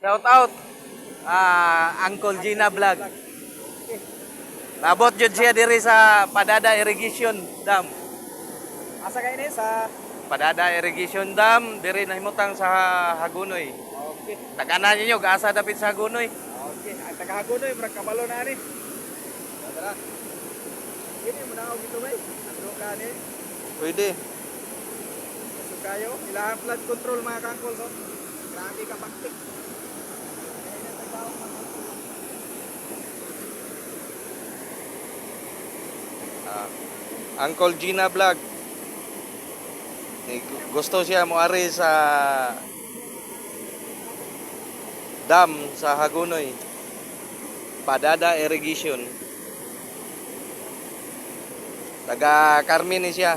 Shout out Uncle Gina Vlog. Nabot jud siya diri sa Padada Irrigation Dam. Asa kayo ni sa... Padada Irrigation Dam diri nahimutang sa Hagunoy. Okay. Taganan ninyo gaasa dapit sa Hagunoy. Okay. Ang taga-Hagonoy, murag kabalo na ni. Tara. Ini mo na ako dito bay. Ano ka ni? Pwede. So kayo, ilang flood control mga kangkol so. Grabe ka paktik. Uncle Gina Vlog. Gusto siya moari sa dam sa Hagunoy. Padada Irrigation. Taga Carmen ni siya.